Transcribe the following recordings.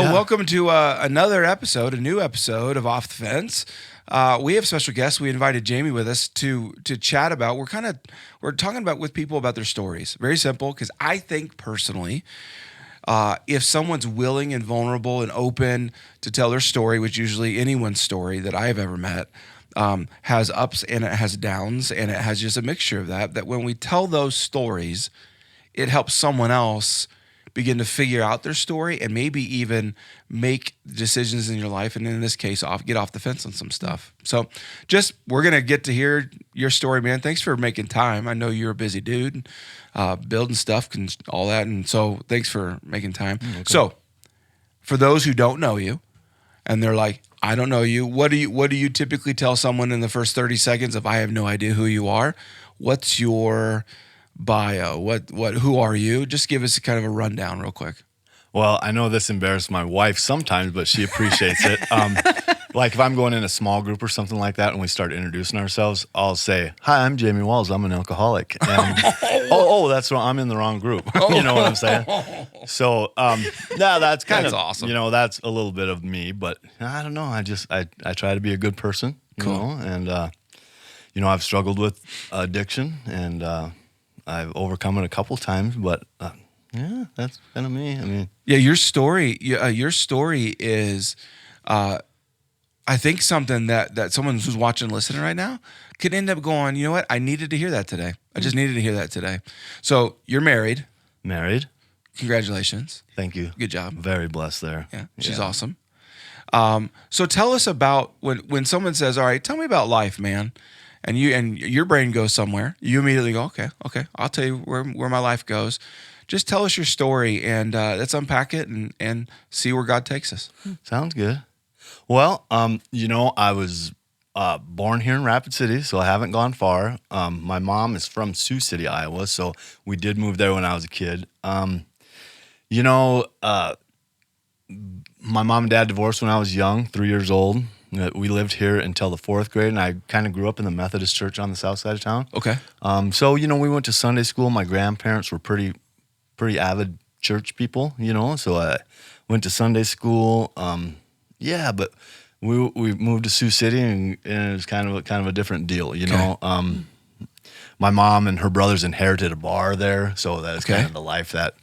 Well, welcome to a new episode of Off the Fence. We have special guests. We invited Jamie with us to chat about. We're talking about with people about their stories. Very simple, because I think personally, if someone's willing and vulnerable and open to tell their story, which usually anyone's story that I've ever met has ups and it has downs, and it has just a mixture of that when we tell those stories, it helps someone else begin to figure out their story and maybe even make decisions in your life. And in this case, get off the fence on some stuff. So we're going to get to hear your story, man. Thanks for making time. I know you're a busy dude, building stuff and all that. And so thanks for making time. Okay. So for those who don't know you and they're like, I don't know you, what do you typically tell someone in the first 30 seconds if I have no idea who you are? What's your bio? Who are you? Just give us a kind of a rundown real quick. Well, I know this embarrasses my wife sometimes, but she appreciates it. Like if I'm going in a small group or something like that and we start introducing ourselves, I'll say, "Hi, I'm Jamie Walz. I'm an alcoholic." And, that's wrong. I'm in the wrong group. You know what I'm saying? So, that's kind of awesome. That's a little bit of me, but I don't know. I try to be a good person, and I've struggled with addiction and I've overcome it a couple times, but that's kind of me. I mean, your story is, I think something that someone who's watching, listening right now, could end up going, you know what? I needed to hear that today. I just needed to hear that today. So you're married. Married. Congratulations. Thank you. Good job. Very blessed there. Yeah, she's awesome. So tell us about when someone says, "All right, tell me about life, man." And your brain goes somewhere. You immediately go, okay. I'll tell you where my life goes. Just tell us your story, and let's unpack it and see where God takes us. Sounds good. Well, I was born here in Rapid City, so I haven't gone far. My mom is from Sioux City, Iowa, so we did move there when I was a kid. My mom and dad divorced when I was young, 3 years old. We lived here until the 4th grade, and I kind of grew up in the Methodist church on the south side of town. Okay. So, we went to Sunday school. My grandparents were pretty avid church people, so I went to Sunday school. But we moved to Sioux City, and it was kind of a different deal, Okay. My mom and her brothers inherited a bar there, so that's kind of the life that,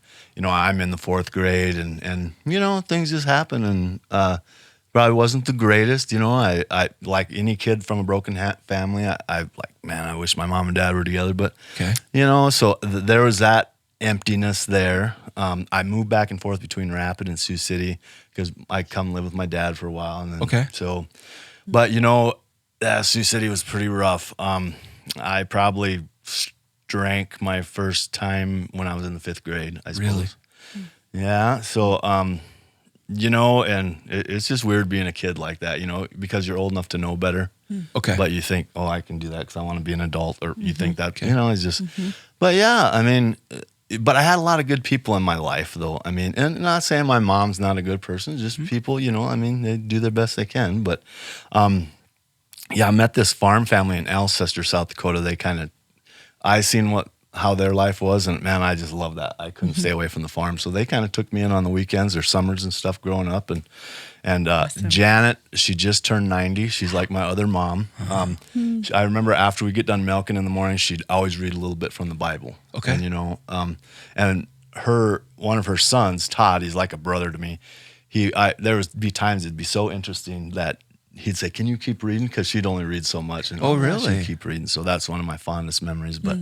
I'm in the 4th grade, and things just happen, and probably wasn't the greatest, I like any kid from a broken family. I wish my mom and dad were together, but so there was that emptiness there. I moved back and forth between Rapid and Sioux City because I come live with my dad for a while, and then, so, but Sioux City was pretty rough. I probably drank my first time when I was in the 5th grade, I suppose. Really? Yeah. So, and it's just weird being a kid like that, because you're old enough to know better. Okay. But you think, I can do that because I want to be an adult, or you think that, it's just, but yeah, I mean, but I had a lot of good people in my life, though. I mean, and not saying my mom's not a good person, just people, they do their best they can. But, I met this farm family in Alcester, South Dakota. I seen how their life was, and man, I just love that. I couldn't stay away from the farm, so they kind of took me in on the weekends or summers and stuff growing up. And awesome. Janet, she just turned 90. She's like my other mom. I remember after we get done milking in the morning, she'd always read a little bit from the Bible. Okay. And and one of her sons, Todd, he's like a brother to me. There would be times it'd be so interesting that he'd say, "Can you keep reading?" Because she'd only read so much. And really? She'd keep reading. So that's one of my fondest memories. But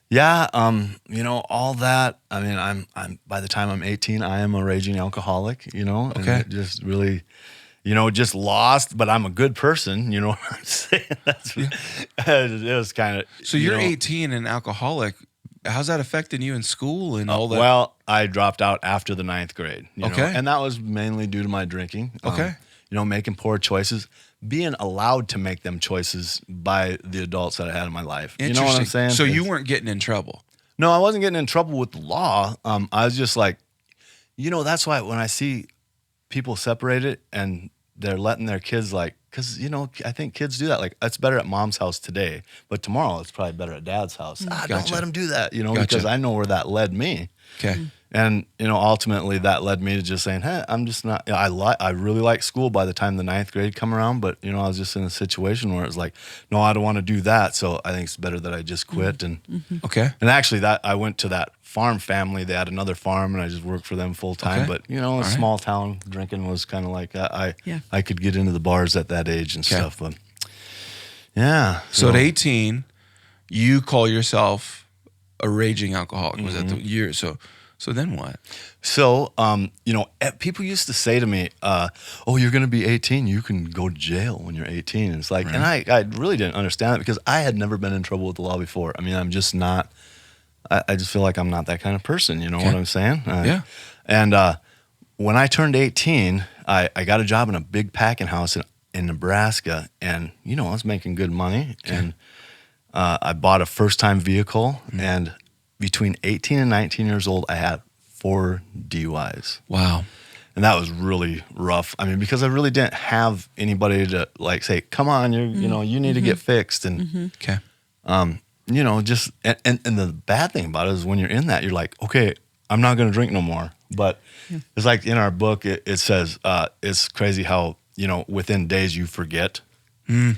yeah, all that. I mean, I'm by the time I'm 18, I am a raging alcoholic, and it just really, just lost, but I'm a good person, you know what I'm saying? It was kind of. So you're 18 and alcoholic. How's that affecting you in school and all that? Well, I dropped out after the 9th grade, Okay. And that was mainly due to my drinking. Okay. Making poor choices, being allowed to make them choices by the adults that I had in my life. You know what I'm saying? So you weren't getting in trouble? No, I wasn't getting in trouble with the law. I was just like, that's why when I see people separated and they're letting their kids because, I think kids do that. Like, it's better at mom's house today, but tomorrow it's probably better at dad's house. Don't let them do that, because I know where that led me. Okay. And, ultimately that led me to just saying, hey, I'm just not, I really like school by the time the 9th grade come around, but, I was just in a situation where it was like, no, I don't want to do that. So I think it's better that I just quit. And Okay. and actually I went to that farm family. They had another farm and I just worked for them full time. Okay. But, a small town drinking was kind of like, I could get into the bars at that age and stuff. But yeah. So at 18, you call yourself a raging alcoholic. Was that the year? So then what? So, people used to say to me, oh, you're going to be 18. You can go to jail when you're 18. And it's like, and I really didn't understand that because I had never been in trouble with the law before. I mean, I'm just not, I just feel like I'm not that kind of person. You know what I'm saying? Yeah. And when I turned 18, I got a job in a big packing house in Nebraska. And, I was making good money. Okay. And I bought a first-time vehicle. And between 18 and 19 years old, I had 4 DUIs. Wow. And that was really rough. I mean, because I really didn't have anybody to like say, come on, you need to get fixed. And, Okay. Just, and the bad thing about it is when you're in that, you're like, okay, I'm not going to drink no more. But it's like in our book, it says, it's crazy how, within days you forget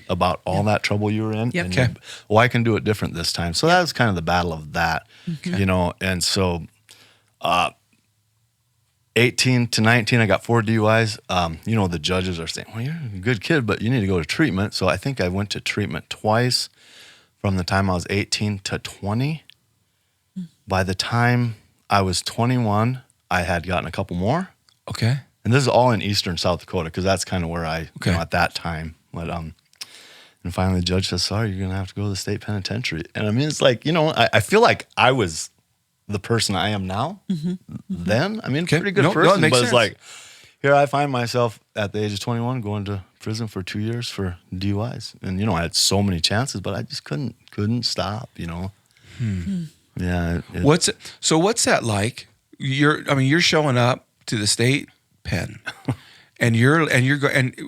about all that trouble you were in. Yep. And Okay. I can do it different this time. So that was kind of the battle of that, and so 18 to 19, I got 4 DUIs. The judges are saying, well, you're a good kid, but you need to go to treatment. So I think I went to treatment twice from the time I was 18 to 20. By the time I was 21, I had gotten a couple more. Okay. And this is all in eastern South Dakota because that's kind of where I, at that time. But and finally the judge says, sorry, you're going to have to go to the state penitentiary. And I mean, it's like, I feel like I was the person I am now then. I mean, pretty good person, it makes but sense. it's like, here I find myself at the age of 21 going to prison for 2 years for DUIs. And, I had so many chances, but I just couldn't stop, Yeah. What's that like? You're showing up to the state pen. And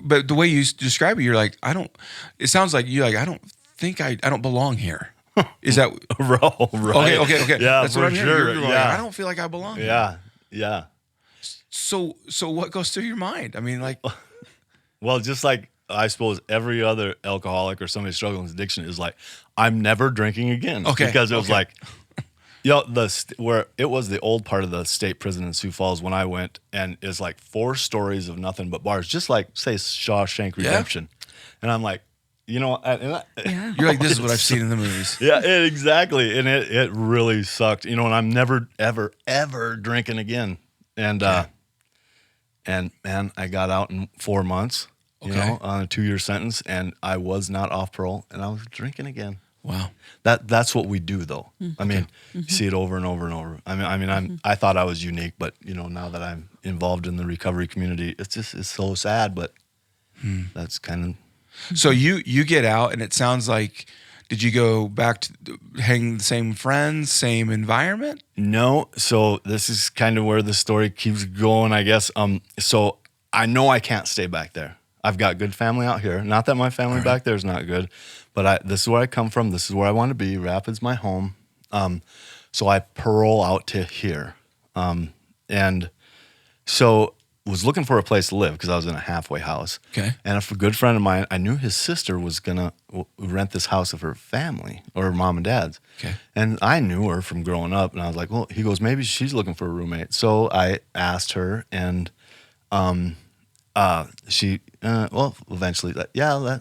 but the way you describe it, you're like, it sounds like you're like, I don't think I don't belong here. Is that right? Okay. Yeah, that's for what I'm sure. hearing. You're like, I don't feel like I belong here. Yeah. So what goes through your mind? I mean, like, well, just like I suppose every other alcoholic or somebody struggling with addiction is like, I'm never drinking again. Okay. Because it was like, where it was the old part of the state prison in Sioux Falls when I went, and it's like 4 stories of nothing but bars, just like say Shawshank Redemption. And I'm like, you're like, this is what I've seen in the movies. Yeah, exactly. And it really sucked, and I'm never, ever drinking again. And, and man, I got out in 4 months, on a 2-year sentence, and I was not off parole, and I was drinking again. Wow. That's what we do, though. I mean, you see it over and over and over. I thought I was unique, but now that I'm involved in the recovery community, it's so sad, but that's kind of. So you get out, and it sounds like, did you go back to hang with the same friends, same environment? No. So this is kind of where the story keeps going, I guess. So I know I can't stay back there. I've got good family out here. Not that my family back there is not good, but this is where I come from. This is where I want to be. Rapid's my home. So I parole out to here. And so was looking for a place to live because I was in a halfway house. Okay. And a good friend of mine, I knew his sister was going to rent this house of her family or her mom and dad's. Okay. And I knew her from growing up. And I was like, well, he goes, maybe she's looking for a roommate. So I asked her, and she, eventually,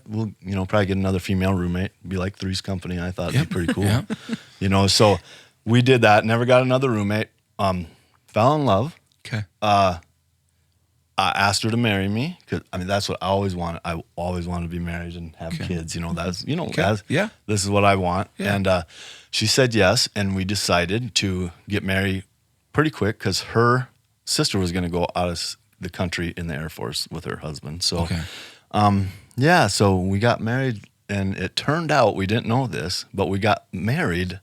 we'll, probably get another female roommate, be like Three's Company. I thought it'd be pretty cool. So we did that, never got another roommate, fell in love. Okay. I asked her to marry me because that's what I always wanted. I always wanted to be married and have kids. This is what I want. Yeah. And she said yes, and we decided to get married pretty quick because her sister was going to go out of the country in the Air Force with her husband. So, so we got married, and it turned out, we didn't know this, but we got married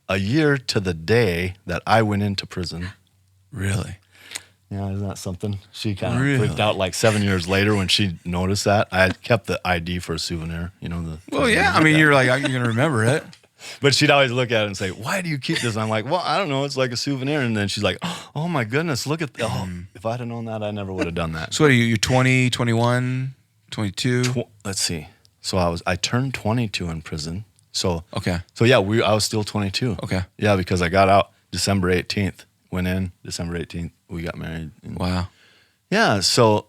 a year to the day that I went into prison. Really? Yeah, isn't that something? She kind of freaked out like 7 years later when she noticed that. I had kept the ID for a souvenir, You're like, you're going to remember it. But she'd always look at it and say, "Why do you keep this?" I'm like, "Well, I don't know. It's like a souvenir." And then she's like, "Oh my goodness, look at if I'd have known that, I never would have done that." So what are you? You're 20, 21, 22? Let's see. So I turned 22 in prison. So Okay. So yeah, I was still 22. Okay. Yeah, because I got out December 18th. Went in December 18th. We got married. Wow. Yeah. So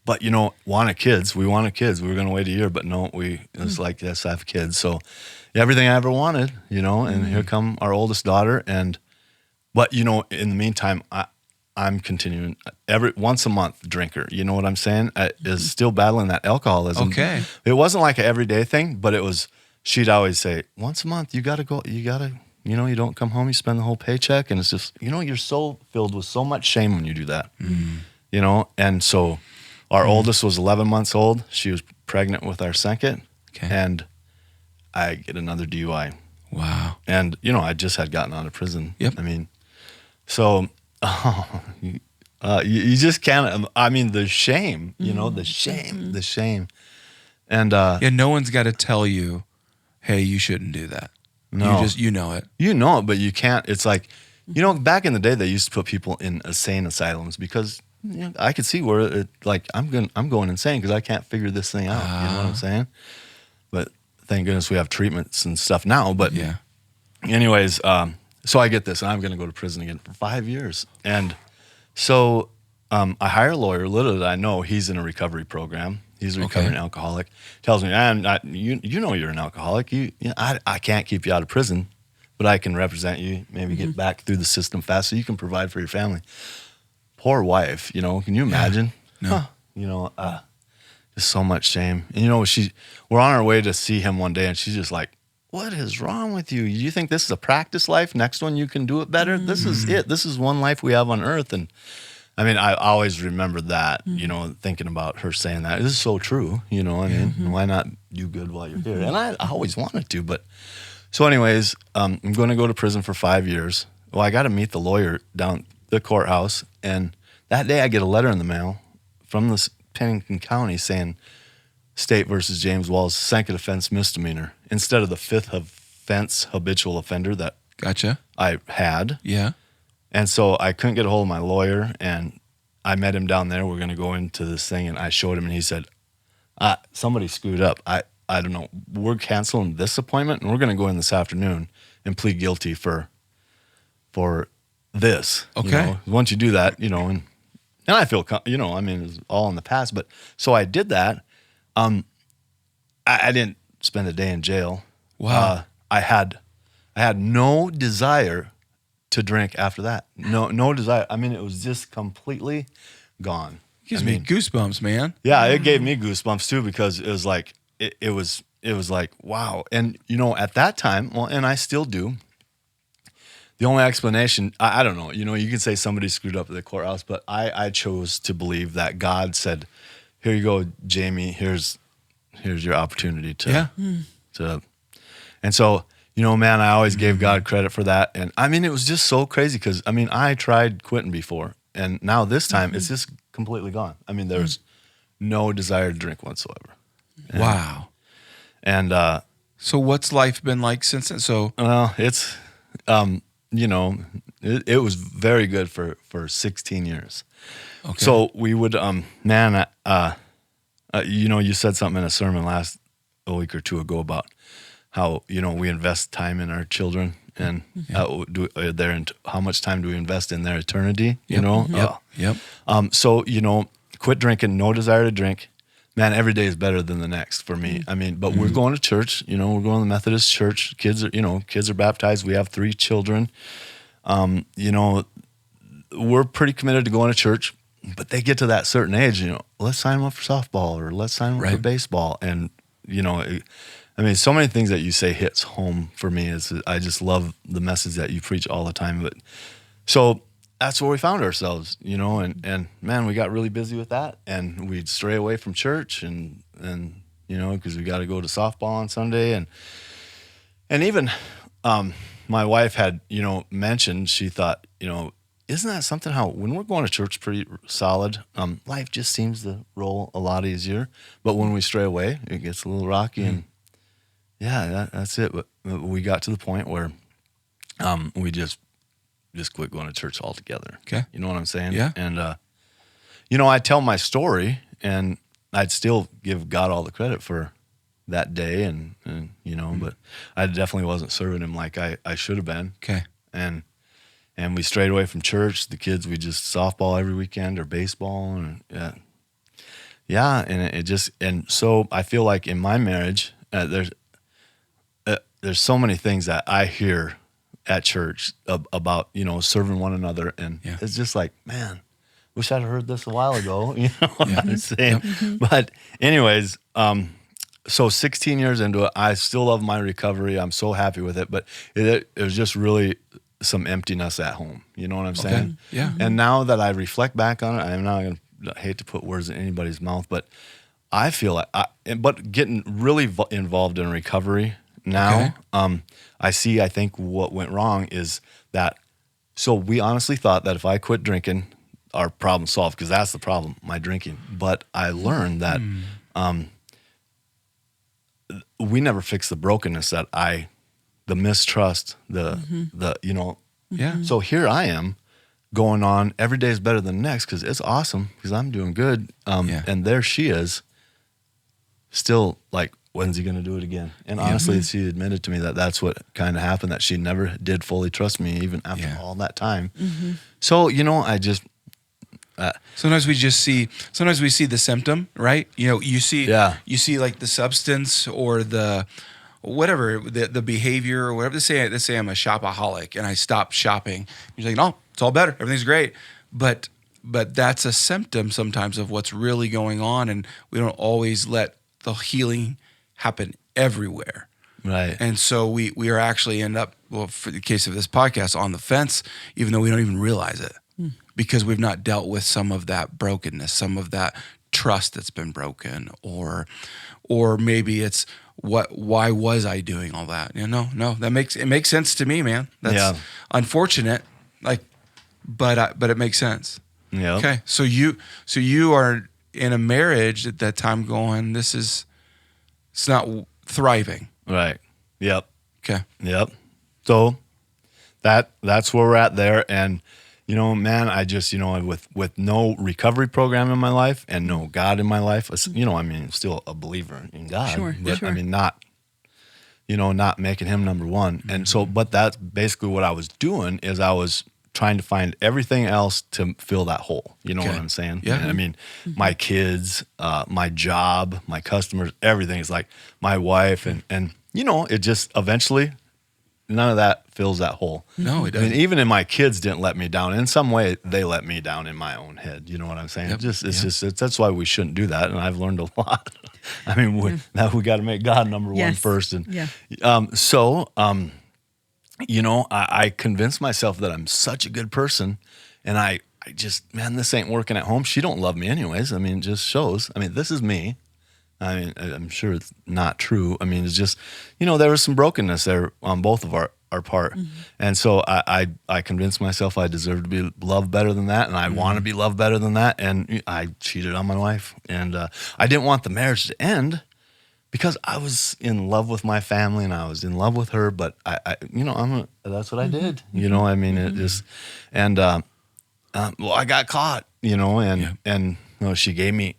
but we wanted kids. We were going to wait a year, but no, it was like, yes, I have kids. So everything I ever wanted, and here come our oldest daughter. But in the meantime, I'm continuing once a month drinker. You know what I'm saying? Is still battling that alcoholism. Okay. It wasn't like an everyday thing, but it was, she'd always say, once a month, you got to go, you don't come home, you spend the whole paycheck. And it's just, you're so filled with so much shame when you do that, and so our oldest was 11 months old. She was pregnant with our second, and I get another DUI. Wow. And, I just had gotten out of prison. Yep. I mean, so you just can't, the shame, the shame. And no one's got to tell you, hey, you shouldn't do that. No. You know it. You know it, but you can't. It's like, back in the day, they used to put people in insane asylums because I could see where I'm going insane because I can't figure this thing out. You know what I'm saying? But thank goodness we have treatments and stuff now. But anyways, so I get this, and I'm going to go to prison again for 5 years. And so I hire a lawyer. Little did I know he's in a recovery program. He's a recovering alcoholic. Tells me, you're an alcoholic. I can't keep you out of prison, but I can represent you. Maybe get back through the system fast so you can provide for your family. Poor wife, can you imagine? No. Just so much shame. And we're on our way to see him one day, and she's just like, "What is wrong with you? You think this is a practice life? Next one you can do it better? This is it. This is one life we have on earth." And I always remember that, thinking about her saying that. This is so true, why not do good while you're here? And I always wanted to, but so anyways, I'm going to go to prison for 5 years. Well, I got to meet the lawyer down the courthouse, and that day I get a letter in the mail from the Pennington County saying State versus James Walz, second offense misdemeanor, instead of the fifth offense habitual offender that I had. Yeah. And so I couldn't get a hold of my lawyer, and I met him down there. We're going to go into this thing, and I showed him, and he said, somebody screwed up. I don't know. We're canceling this appointment, and we're going to go in this afternoon and plead guilty for this. Okay. Once you do that, and I feel, it's all in the past. But so I did that. I didn't spend a day in jail. Wow. I had no desire to drink after that. No desire. It was just completely gone. Gives me goosebumps, man. Yeah, it gave me goosebumps too, because it was like it was like, wow. And at that time, and I still do. The only explanation, I don't know. You can say somebody screwed up at the courthouse, but I chose to believe that God said, "Here you go, Jamie. Here's your opportunity to." And so, man, I always gave God credit for that. And it was just so crazy because, I tried quitting before. And now this time it's just completely gone. There's no desire to drink whatsoever. Wow. And so what's life been like since then? So, it's, it was very good for 16 years. Okay. So we would, you said something in a sermon a week or two ago about how, we invest time in our children, and how much time do we invest in their eternity, Yep. So, quit drinking, no desire to drink. Man, every day is better than the next for me. But we're going to church, we're going to the Methodist church. Kids are baptized. We have 3 children. We're pretty committed to going to church, but they get to that certain age, let's sign them up for softball, or let's sign them up for baseball. And, so many things that you say hits home for me. I just love the message that you preach all the time. But so that's where we found ourselves, and man, we got really busy with that, and we'd stray away from church, and because we got to go to softball on Sunday, and even my wife had mentioned, she thought, isn't that something how when we're going to church pretty solid, life just seems to roll a lot easier, but when we stray away, it gets a little rocky, yeah, that's it. But we got to the point where we just quit going to church altogether. Okay. You know what I'm saying? Yeah. And I tell my story, and I'd still give God all the credit for that day, and but I definitely wasn't serving him like I should have been. Okay. And we strayed away from church. The kids, we just softball every weekend or baseball, and and it just, and so I feel like in my marriage, there's so many things that I hear at church about serving one another, and it's just like, man, wish I'd heard this a while ago. You know what I'm saying? But anyways, so 16 years into it, I still love my recovery. I'm so happy with it, but it was just really some emptiness at home. You know what I'm saying? Yeah. And now that I reflect back on it, I'm not going to, I hate to put words in anybody's mouth, but I feel like, but getting really involved in recovery now, I think what went wrong is that, so we honestly thought that if I quit drinking, our problem solved, because that's the problem, my drinking. But I learned that we never fixed the brokenness that the mistrust, So here I am going on, every day is better than the next because it's awesome because I'm doing good. And there she is, still like, when's he going to do it again? And honestly, she admitted to me that that's what kind of happened, that she never did fully trust me even after all that time. So, I just... sometimes we see the symptom, right? You see like the substance or the whatever, the behavior or whatever. Let's say I'm a shopaholic and I stop shopping. You're like, no, it's all better. Everything's great. But that's a symptom sometimes of what's really going on. And we don't always let the healing happen everywhere. Right. And so we are actually end up, well, for the case of this podcast, on the fence, even though we don't even realize it, because we've not dealt with some of that brokenness, some of that trust that's been broken, or maybe it's why was I doing all that? No, it makes sense to me, man. That's unfortunate, but it makes sense. Yeah. Okay. So you are in a marriage at that time going, it's not thriving. Right. Yep. Okay. Yep. So that's where we're at there. And, man, I just, with no recovery program in my life and no God in my life, still a believer in God. Sure. Not making him number one. And so, but that's basically what I was doing, is I was trying to find everything else to fill that hole. You know what I'm saying? Yeah. I mean, my kids, my job, my customers, everything is like my wife. And it just eventually, none of that fills that hole. No, it I mean, doesn't. even my kids didn't let me down. In some way, they let me down in my own head. You know what I'm saying? Yep. That's why we shouldn't do that. And I've learned a lot. I mean, we got to make God number one first. And I convinced myself that I'm such a good person, and I just, man, this ain't working at home. She don't love me anyways. I mean, it just shows. I mean, this is me. I mean, I'm sure it's not true. I mean, it's just, there was some brokenness there on both of our part. And so I convinced myself I deserve to be loved better than that, and I want to be loved better than that, and I cheated on my wife. And I didn't want the marriage to end, because I was in love with my family and I was in love with her, but that's what I did. I mean, it just, and I got caught, and she gave me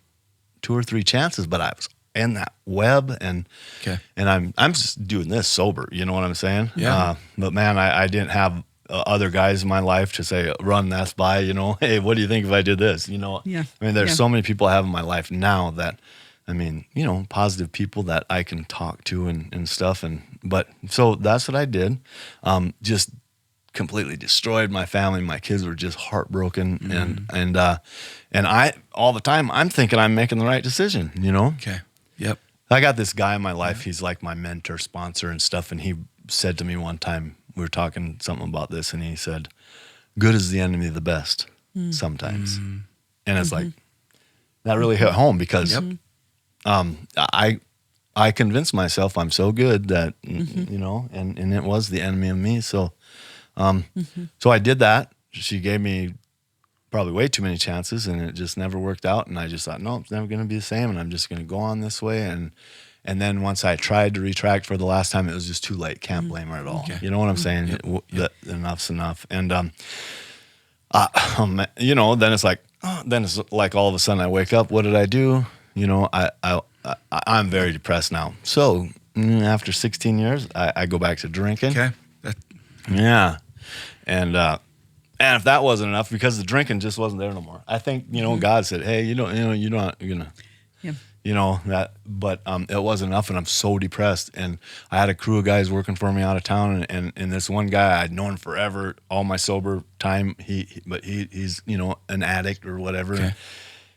2 or 3 chances, but I was in that web, and I'm just doing this sober. You know what I'm saying? Yeah. But man, I didn't have other guys in my life to say, run that by, hey, what do you think if I did this? Yeah. I mean, there's so many people I have in my life now that, I mean, positive people that I can talk to and stuff. But so that's what I did. Just completely destroyed my family. My kids were just heartbroken. And I, all the time, I'm thinking I'm making the right decision, Okay. Yep. I got this guy in my life. He's like my mentor, sponsor and stuff. And he said to me one time, we were talking something about this, and he said, good is the enemy of the best sometimes. And it's like, that really hit home, because I convinced myself I'm so good that, and it was the enemy of me. So, so I did that. She gave me probably way too many chances, and it just never worked out. And I just thought, no, it's never going to be the same. And I'm just going to go on this way. And then once I tried to retract for the last time, it was just too late. Can't blame her at all. Okay. You know what I'm saying? Enough's enough. And then it's like, all of a sudden I wake up. What did I do? I'm very depressed now. So after 16 years, I go back to drinking. Okay. Yeah. And if that wasn't enough, because the drinking just wasn't there no more. I think, God said, hey, you're not going to, but it wasn't enough. And I'm so depressed. And I had a crew of guys working for me out of town. And this one guy I'd known forever, all my sober time, he's, an addict or whatever. Okay.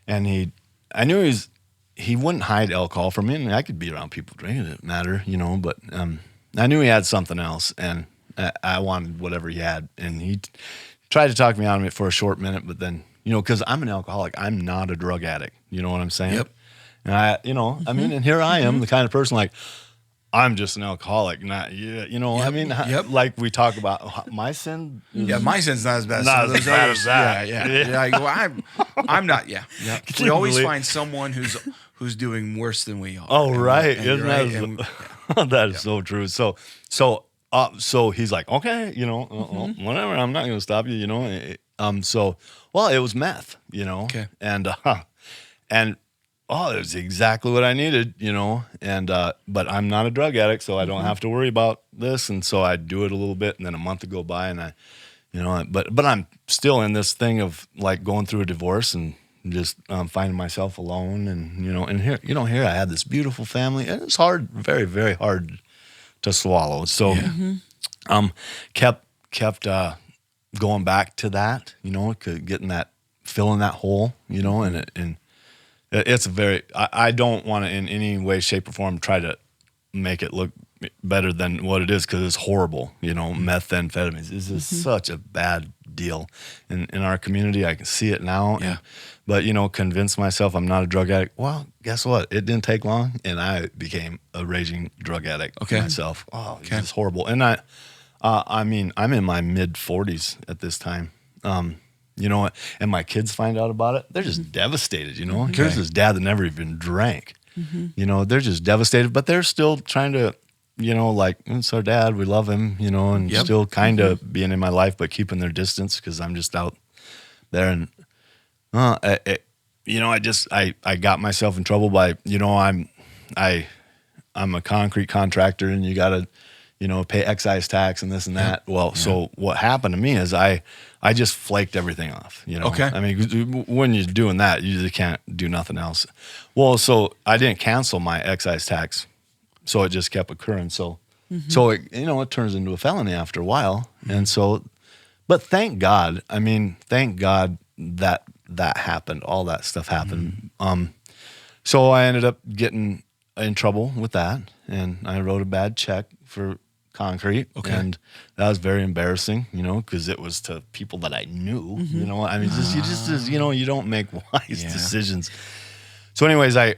And I knew he wouldn't hide alcohol from me. And I could be around people drinking, it didn't matter, but I knew he had something else. And I wanted whatever he had. And he tried to talk me out of it for a short minute, but then, because I'm an alcoholic, I'm not a drug addict. You know what I'm saying? Yep. And and here I am, the kind of person like, I'm just an alcoholic, not Yep. like we talk about my sin. Yeah, my sin's not as bad. Not as as bad as that. Yeah. Well, I'm not. Yeah. Can We you always believe- find someone who's doing worse than we are. Oh, right. And Isn't right? that that is so true. So he's like, okay, whatever. I'm not going to stop you, it was meth, Okay. And it was exactly what I needed, but I'm not a drug addict, so I don't have to worry about this. And so I do it a little bit, and then a month would go by, and but I'm still in this thing of like going through a divorce and just finding myself alone, and and here I had this beautiful family, and it's hard, very, very hard to swallow. So, kept going back to that, filling that hole, and it's I don't want to in any way, shape, or form try to make it look better than what it is, because it's horrible. Methamphetamines is just such a bad deal in our community. I can see it now. Yeah. But convince myself I'm not a drug addict. Well, guess what? It didn't take long, and I became a raging drug addict myself. Oh, it's just horrible. And I'm in my mid 40s at this time. And my kids find out about it. They're just devastated. Here's this dad that never even drank. They're just devastated, but they're still trying to, it's our dad. We love him, and still kind of being in my life, but keeping their distance because I'm just out there. And I got myself in trouble by, I'm a concrete contractor, and you got to, pay excise tax and this and that. Well, so what happened to me is I just flaked everything off, Okay. I mean, when you're doing that, you just can't do nothing else. Well, so I didn't cancel my excise tax, so it just kept occurring. So it turns into a felony after a while. And so, but thank God that happened. All that stuff happened. So I ended up getting in trouble with that, and I wrote a bad check for concrete. Okay. And that was very embarrassing, because it was to people that I knew. You don't make wise decisions. So anyways, I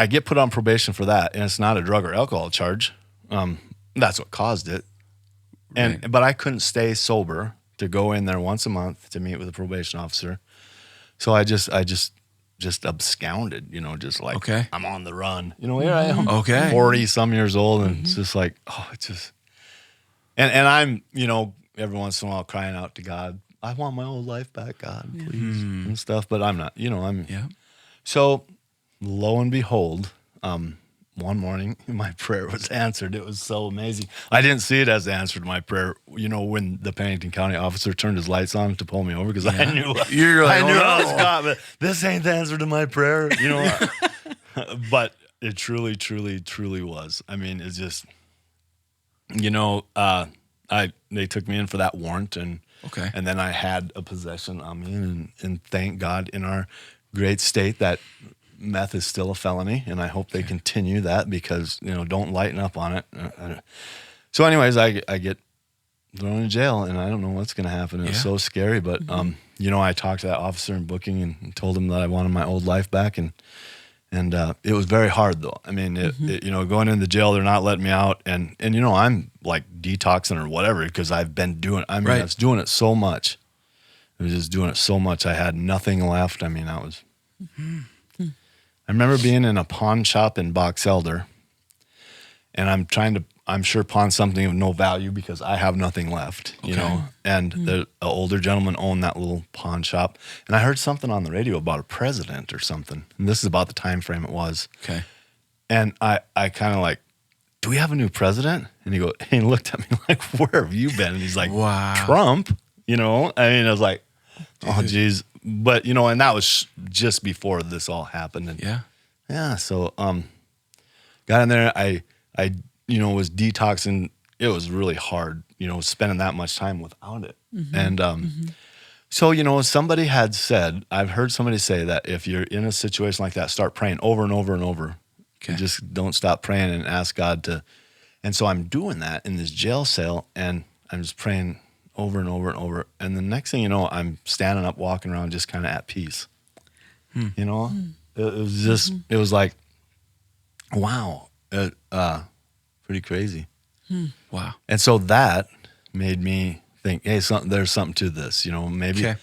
get put on probation for that, and it's not a drug or alcohol charge. That's what caused it. But I couldn't stay sober to go in there once a month to meet with a probation officer. So I just absconded, just like, Okay. I'm on the run. Here I am, Okay. 40 some years old, and it's just like, and I'm, every once in a while crying out to God, I want my old life back, God, please, and stuff. But I'm not, So lo and behold, one morning my prayer was answered. It was so amazing. I didn't see it as answered my prayer, when the Pennington County officer turned his lights on to pull me over, because I knew You're like, I was caught, but this ain't the answer to my prayer, But it truly, truly, truly was. I mean, it's just, they took me in for that warrant, and then I had a possession on me, and thank God in our great state that meth is still a felony, and I hope they continue that, because don't lighten up on it. So anyways, I get thrown in jail, and I don't know what's going to happen. It's so scary, but I talked to that officer in booking and told him that I wanted my old life back, and it was very hard though. I mean, going into the jail, they're not letting me out, and I'm like detoxing or whatever, because I've been doing. I mean, I was doing it so much. I was just doing it so much. I had nothing left. I mean, I remember being in a pawn shop in Box Elder, and I'm sure pawn something of no value because I have nothing left, you know. And the older gentleman owned that little pawn shop, and I heard something on the radio about a president or something, and this is about the time frame it was. Okay. And I kind of like, do we have a new president? And he looked at me like, where have you been? And he's like, wow, Trump, you know? I mean, I was like, oh, geez. But, you know, and that was just before this all happened. And yeah. So, got in there. I, you know, was detoxing. It was really hard, you know, spending that much time without it. And, so, you know, somebody had said, I've heard somebody say that if you're in a situation like that, start praying over and over and over. Okay. Just don't stop praying and ask God to. And so I'm doing that in this jail cell, and I'm just praying over and over and over. And the next thing you know, I'm standing up, walking around, just kind of at peace. You know, it was just, it was like, wow, pretty crazy. Wow. And so that made me think, hey, there's something to this, you know, maybe. Okay.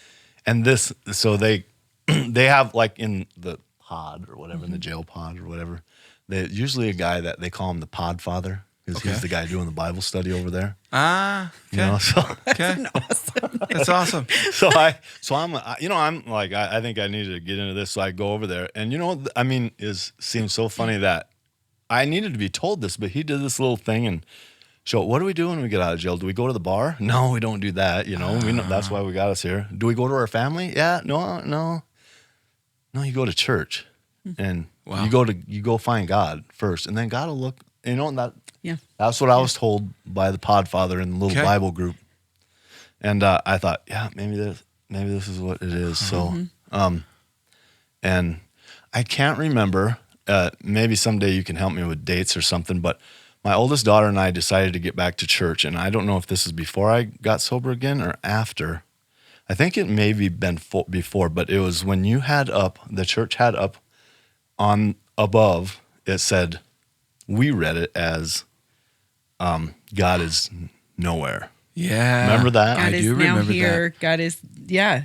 And this, so they have like in the pod or whatever, in the jail pod or whatever, they usually a guy that they call him the pod father, because he's the guy doing the Bible study over there. Okay. You know, so that's awesome. That's awesome. So I'm, you know, I'm like, I think I needed to get into this. So I go over there, and you know, I mean, seems so funny that I needed to be told this, but he did this little thing and showed, what do we do when we get out of jail? Do we go to the bar? No, we don't do that. You know, we know that's why we got us here. Do we go to our family? Yeah, no, you go to church. And you go find God first, and then God will look. You know, and that's what I was told by the Podfather in the little Bible group. And I thought, maybe this is what it is. So, and I can't remember. Maybe someday you can help me with dates or something. But my oldest daughter and I decided to get back to church, and I don't know if this is before I got sober again or after. I think it maybe been before, but it was when the church had up. On above, it said, we read it as God is nowhere. Yeah. Remember that? God I do remember here. that. God is,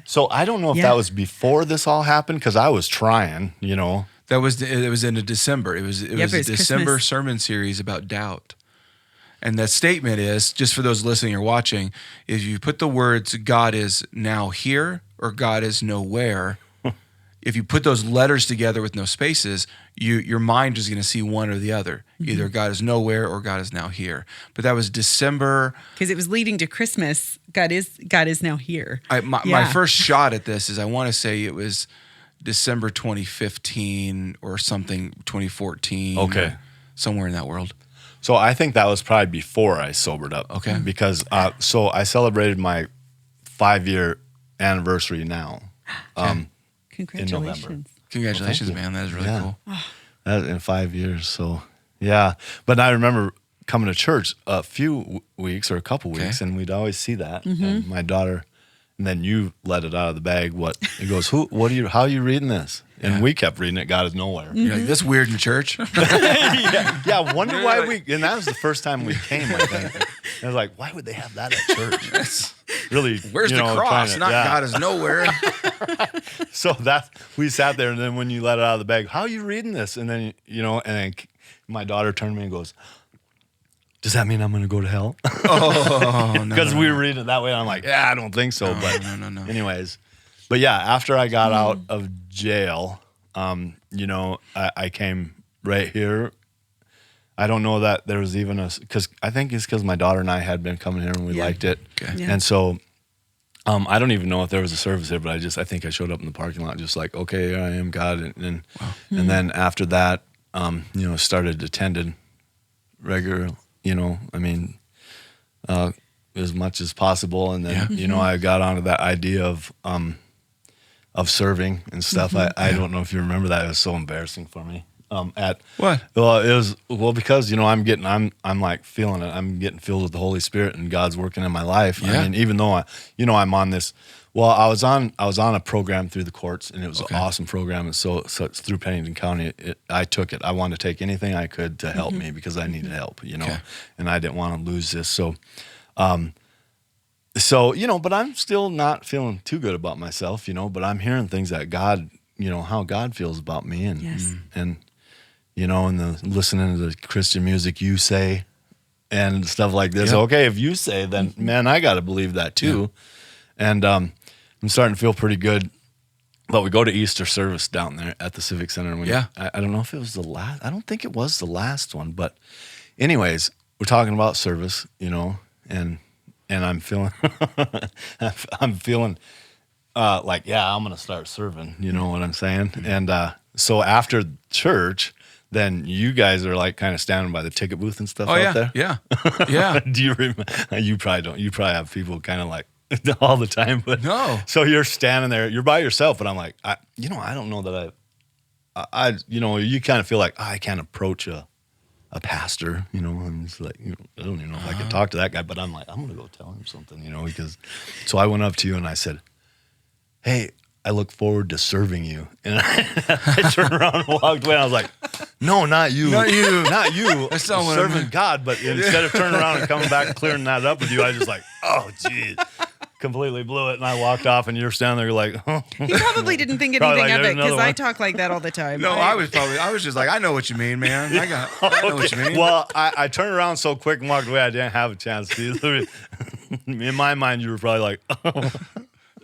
So I don't know if that was before this all happened, because I was trying, you know. It was in December. It was a December Christmas. sermon series about doubt. And that statement is, just for those listening or watching, if you put the words God is now here or God is nowhere, if you put those letters together with no spaces, your mind is going to see one or the other. Either God is nowhere or God is now here. But that was December. because it was leading to Christmas. God is now here. My first shot at this is, I want to say it was December 2015 or something, 2014. Okay. Somewhere in that world. So I think that was probably before I sobered up. Okay. Because so I celebrated my 5-year anniversary now. Congratulations. In November. Congratulations, man. That is really cool. That in 5 years. So, yeah. But I remember coming to church a few weeks or a couple weeks, and we'd always see that. And my daughter, and then you let it out of the bag. He goes, how are you reading this? And we kept reading it, God is nowhere. You're like, this weird in church. Yeah, wonder why and that was the first time we came, I think. And I was like, why would they have that at church? Really, where's the cross? God is nowhere. So we sat there, and then when you let it out of the bag, how are you reading this? And then, you know, and then my daughter turned to me and goes, does that mean I'm going to go to hell? Oh, no. Because we were reading it that way. And I'm like, I don't think so. No. Anyways. But yeah, after I got out of jail, you know, I came right here. I don't know that there was even because I think it's because my daughter and I had been coming here and we liked it. Okay. And so I don't even know if there was a service here, but I think I showed up in the parking lot just like, okay, here I am, God. And then after that, you know, started attending regular, you know, I mean, as much as possible. And then, you know, I got onto that idea of serving and stuff. I don't know if you remember that. It was so embarrassing for me. At what? Well, it was because, you know, I'm like feeling it. I'm getting filled with the Holy Spirit, and God's working in my life. Yeah. I mean, even though I'm on this. Well, I was on a program through the courts, and it was an awesome program. And so it's through Pennington County. I took it. I wanted to take anything I could to help me because I needed help, you know, and I didn't want to lose this. So, you know, but I'm still not feeling too good about myself, you know, but I'm hearing things that God, you know, how God feels about me. And, and listening to the Christian music you say and stuff like this. Yep. Okay, if you say, then man, I got to believe that too. Yeah. And I'm starting to feel pretty good. But we go to Easter service down there at the Civic Center. And I don't know if it was the last. I don't think it was the last one. But anyways, we're talking about service, and I'm feeling, I'm feeling like, yeah, I'm going to start serving. You know what I'm saying? And so after church, then you guys are like kind of standing by the ticket booth and stuff out there. Yeah. Yeah. Do you remember? You probably don't. You probably have people kind of like all the time, but no. So you're standing there, you're by yourself, but I'm like, I don't know that I you kind of feel like I can't approach a pastor, and it's like, I don't even know if I can talk to that guy, but I'm like, I'm gonna go tell him something, because. So I went up to you and I said, hey, I look forward to serving you. And I turned around and walked away. And I was like, no, not you. Not you. Not you. That's not what serving God. But instead of turning around and coming back and clearing that up with you, I just like, oh, geez. Completely blew it. And I walked off and you're standing there, you're like, oh. He probably didn't think anything of it because I talk like that all the time. No, I was just like, I know what you mean, man. I know what you mean. Well, I turned around so quick and walked away, I didn't have a chance to. In my mind, you were probably like, oh.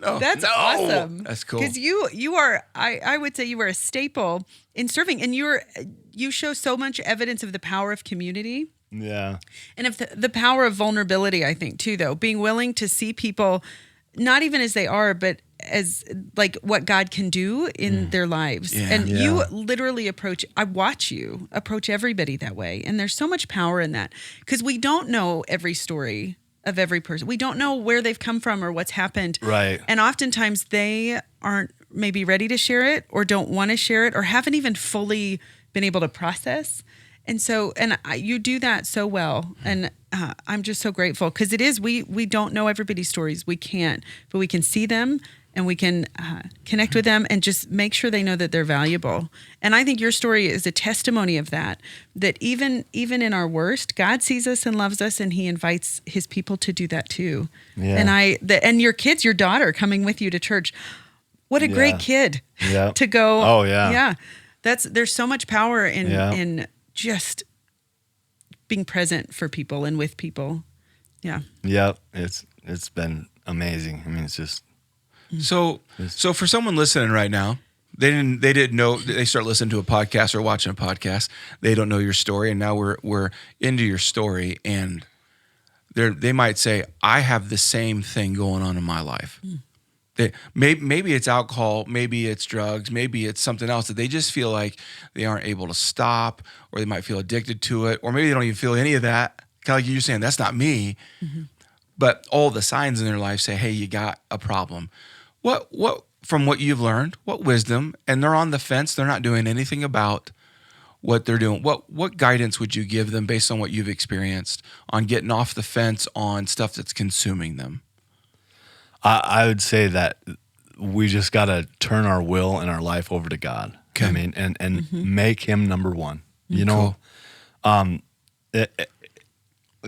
No, That's awesome. That's cool. Because you are, I would say you are a staple in serving, and you show so much evidence of the power of community. Yeah. And of the power of vulnerability, I think, too, though. Being willing to see people, not even as they are, but as like what God can do in their lives. Yeah. And you literally I watch you approach everybody that way. And there's so much power in that. Because we don't know every story of every person. We don't know where they've come from or what's happened. Right. And oftentimes they aren't maybe ready to share it or don't want to share it or haven't even fully been able to process. And so, you do that so well. And I'm just so grateful because it is, we don't know everybody's stories. We can't, but we can see them and we can connect with them and just make sure they know that they're valuable. And I think your story is a testimony of that even in our worst, God sees us and loves us and he invites his people to do that too. Yeah. And your kids, your daughter coming with you to church, what a great kid to go. Oh yeah. Yeah. There's so much power in just being present for people and with people. Yeah. Yep. It's been amazing. I mean, it's just. So for someone listening right now, they didn't know, they start listening to a podcast or watching a podcast. They don't know your story. And now we're into your story and they might say, I have the same thing going on in my life. Maybe it's alcohol, maybe it's drugs, maybe it's something else that they just feel like they aren't able to stop, or they might feel addicted to it, or maybe they don't even feel any of that. Kind of like you're saying, that's not me. Mm-hmm. But all the signs in their life say, hey, you got a problem. What from what you've learned, what wisdom, and they're on the fence, they're not doing anything about what they're doing. What guidance would you give them based on what you've experienced on getting off the fence on stuff that's consuming them? I would say that we just got to turn our will and our life over to God. Okay. I mean, and make him number one. You know,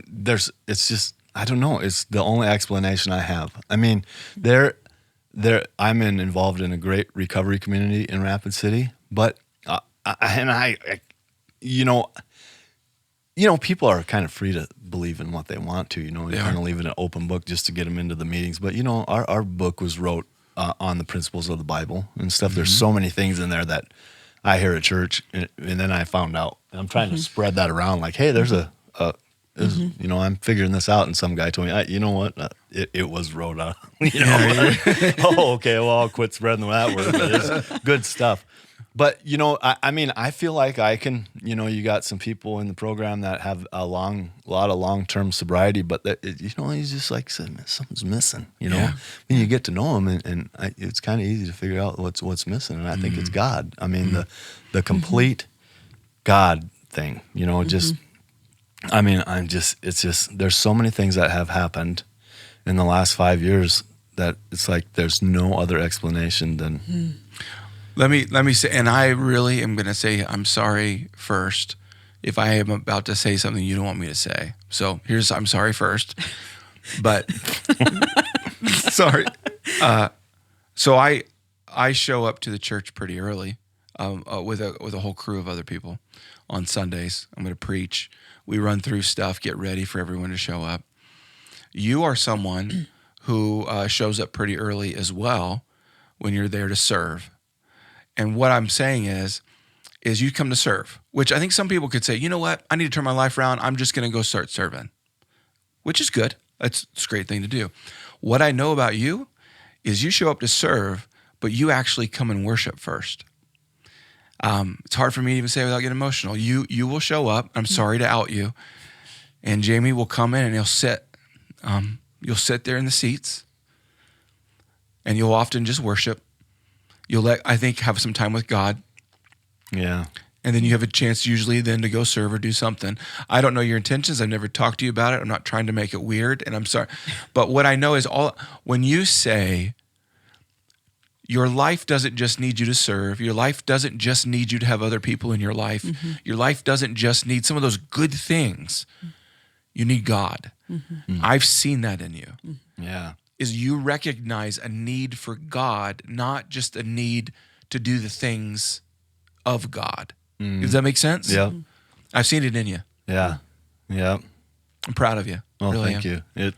it's just, I don't know. It's the only explanation I have. I mean, I'm involved in a great recovery community in Rapid City, but people are kind of free to believe in what they want to, you kind of leave it an open book just to get them into the meetings. But, our book was wrote on the principles of the Bible and stuff. There's so many things in there that I hear at church. And then I found out, and I'm trying to spread that around like, hey, there's I'm figuring this out. And some guy told me, you know what? It was wrote on. Oh, okay. Well, I'll quit spreading that word. But it's good stuff. But, I feel like I can, you got some people in the program that have a lot of long-term sobriety, but he's just like, something's missing, When you get to know him and it's kind of easy to figure out what's missing. And I think it's God. I mean, the complete God thing, there's so many things that have happened in the last 5 years that it's like, there's no other explanation than... Let me say, and I really am going to say I'm sorry first if I am about to say something you don't want me to say. So I'm sorry first, but sorry. So I show up to the church pretty early. with a whole crew of other people on Sundays. I'm going to preach. We run through stuff, get ready for everyone to show up. You are someone who shows up pretty early as well when you're there to serve. And what I'm saying is you come to serve, which I think some people could say, you know what, I need to turn my life around. I'm just going to go start serving, which is good. It's a great thing to do. What I know about you is you show up to serve, but you actually come and worship first. It's hard for me to even say without getting emotional. You will show up. I'm sorry to out you. And Jamie will come in and he'll sit. You'll sit there in the seats and you'll often just worship. You'll have some time with God. Yeah. And then you have a chance usually then to go serve or do something. I don't know your intentions. I've never talked to you about it. I'm not trying to make it weird, and I'm sorry. But what I know is when you say your life doesn't just need you to serve, your life doesn't just need you to have other people in your life, your life doesn't just need some of those good things. You need God. I've seen that in you. Yeah. Is you recognize a need for God, not just a need to do the things of God. Does that make sense? Yeah. I've seen it in you. Yeah. Yeah. I'm proud of you. Well, Really thank am. you.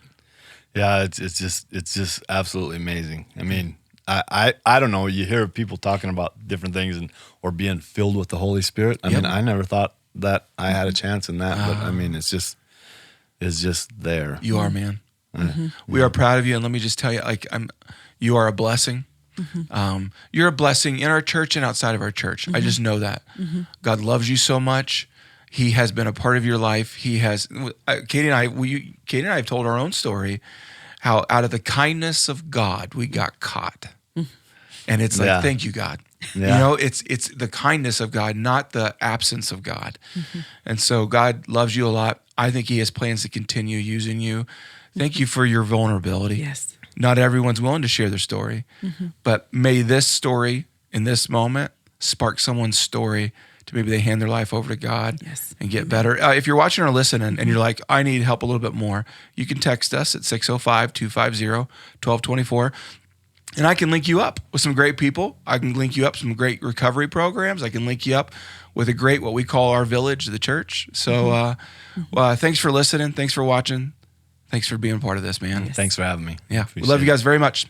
It's just absolutely amazing. I mean, I don't know. You hear people talking about different things or being filled with the Holy Spirit. I mean, I never thought that I had a chance in that, but I mean, it's just there. You are, man. We are proud of you, and let me just tell you, you are a blessing. You're a blessing in our church and outside of our church. I just know that. God loves you so much. He has been a part of your life. He has. Katie and I have told our own story, how out of the kindness of God we got caught, and it's like, thank you, God. Yeah. You know, it's the kindness of God, not the absence of God. And so God loves you a lot. I think He has plans to continue using you. Thank you for your vulnerability. Yes. Not everyone's willing to share their story, but may this story in this moment spark someone's story to maybe they hand their life over to God and get better. If you're watching or listening and you're like, I need help a little bit more, you can text us at 605-250-1224. And I can link you up with some great people. I can link you up some great recovery programs. I can link you up with a great, what we call our village, the church. So thanks for listening. Thanks for watching. Thanks for being a part of this, man. Thanks for having me. Yeah. We love you guys very much.